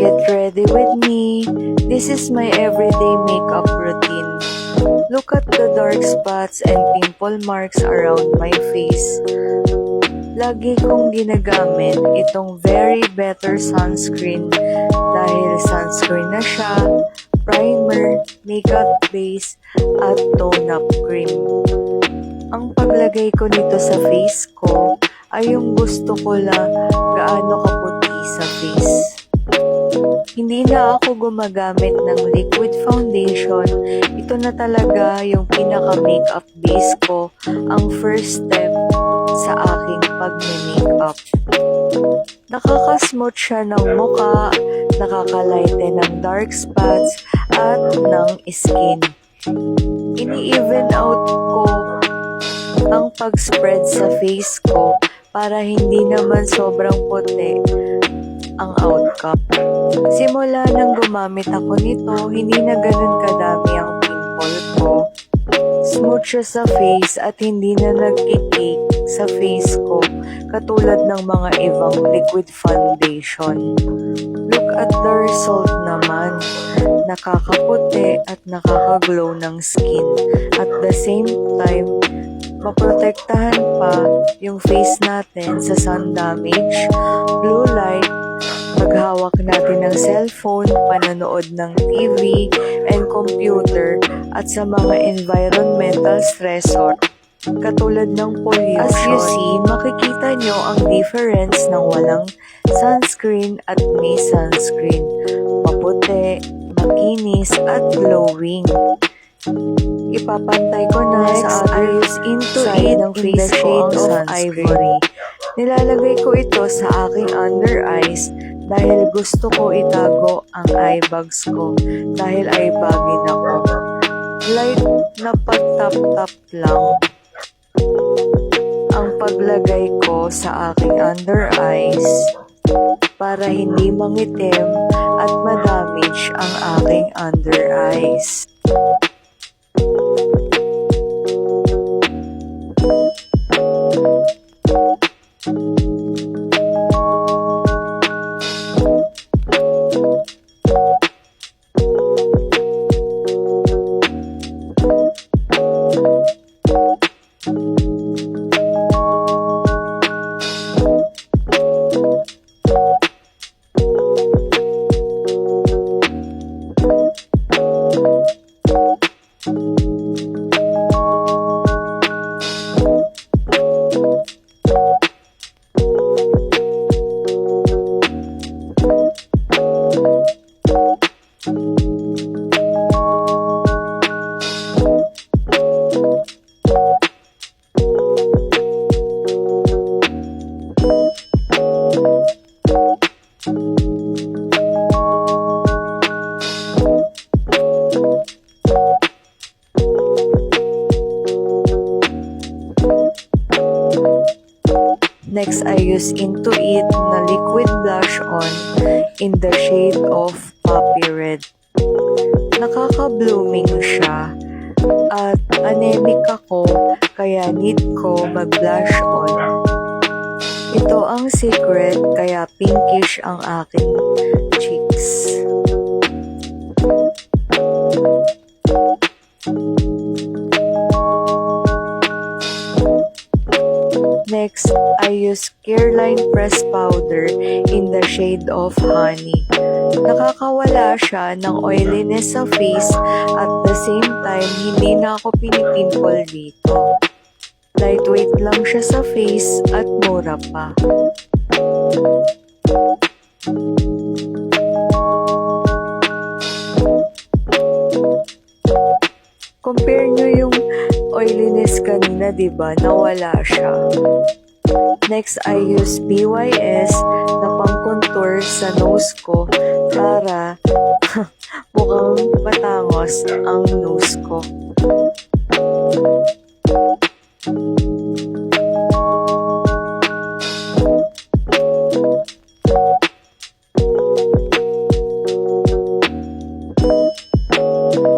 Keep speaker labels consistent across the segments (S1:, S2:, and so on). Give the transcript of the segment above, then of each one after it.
S1: Get ready with me. This is my everyday makeup routine. Look at the dark spots and pimple marks around my face. Lagi kong ginagamit itong Very Better sunscreen dahil sunscreen na siya, primer, makeup base, at tone-up cream. Ang paglagay ko nito sa face ko ay yung gusto ko lang gaano kaputi sa face. Hindi na ako gumagamit ng liquid foundation. Ito na talaga yung pinaka-makeup base ko, ang first step sa aking pag-makeup. Nakaka-smooth siya ng mukha, nakaka-lighten ng dark spots at ng skin. Ini-even out ko ang pag-spread sa face ko para hindi naman sobrang puti ang outcome. Simula nang gumamit ako nito, hindi na ganun kadami ang pimple ko. Smooth siya sa face at hindi na nagkikake sa face ko katulad ng mga ibang liquid foundation. Look at the result naman. Nakakaputi at nakakaglow ng skin. At the same time, maprotektahan pa yung face natin sa sun damage, blue light, paghawak natin ng cellphone, panonood ng TV and computer, at sa mga environmental stressor katulad ng pollution. As you see, makikita nyo ang difference ng walang sunscreen at may sunscreen. Maputi, makinis at glowing. Ipapantay ko na sa other into it ng face ko ang sunscreen. Nilalagay ko ito sa aking under eyes dahil gusto ko itago ang eye bags ko dahil eye bagin ako. Light na pag-tap-tap lang ang paglagay ko sa aking under eyes para hindi mangitim at madamage ang aking under eyes. Next, I use Into It na liquid blush on in the shade of Poppy Red. Nakaka-blooming siya at anemic ako kaya need ko mag-blush on. Ito ang secret kaya pinkish ang aking cheeks. Next, I use Careline Press Powder in the shade of Honey. Nakakawala siya ng oiliness sa face at the same time, hindi na ako pinipimple dito. Lightweight lang siya sa face at mura pa. Compare nyo yung oiliness kanina, diba? Nawala siya. Next, I use BYS na pang-contour sa nose ko para mukhang patangos ang nose ko.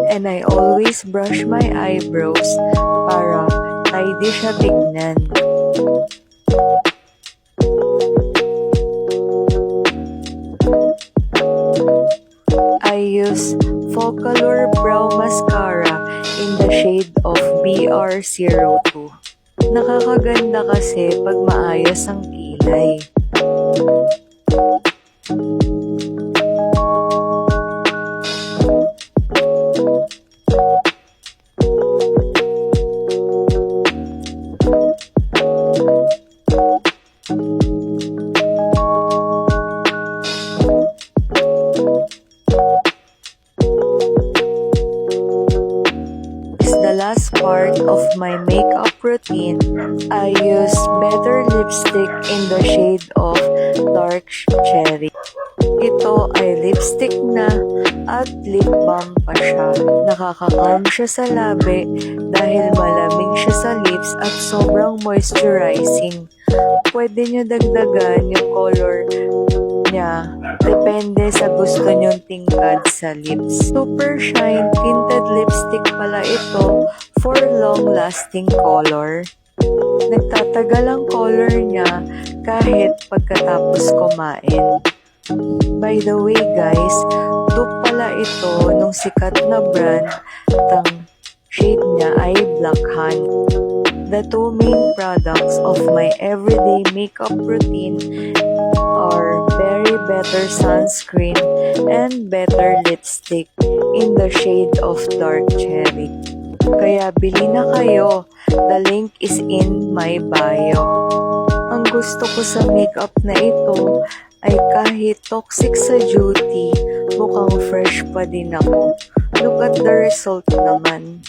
S1: And I always brush my eyebrows para tidy siya tignan. use Focalure Brow Mascara in the shade of BR02. Nakakaganda kasi pag maayos ang kilay. The last part of my makeup routine, I use Better Lipstick in the shade of Dark Cherry. Ito ay lipstick na at lip balm pa siya. Nakaka-calm siya sa labi dahil malamig siya sa lips at sobrang moisturizing. Pwede nyo dagdagan yung color niya. Depende sa gusto nyong tingkad sa lips. Super Shine Tinted Lipstick pala ito for long-lasting color. Nagtatagal ang color niya kahit pagkatapos kumain. By the way guys, dupe pala ito nung sikat na brand at ang shade niya ay Black Hand. The two main products of my everyday makeup routine are Very Better Sunscreen and Better Lipstick in the shade of Dark Cherry. Kaya bili na kayo, the link is in my bio. Ang gusto ko sa makeup na ito ay kahit toxic sa duty, mukhang fresh pa din ako. Look at the result naman.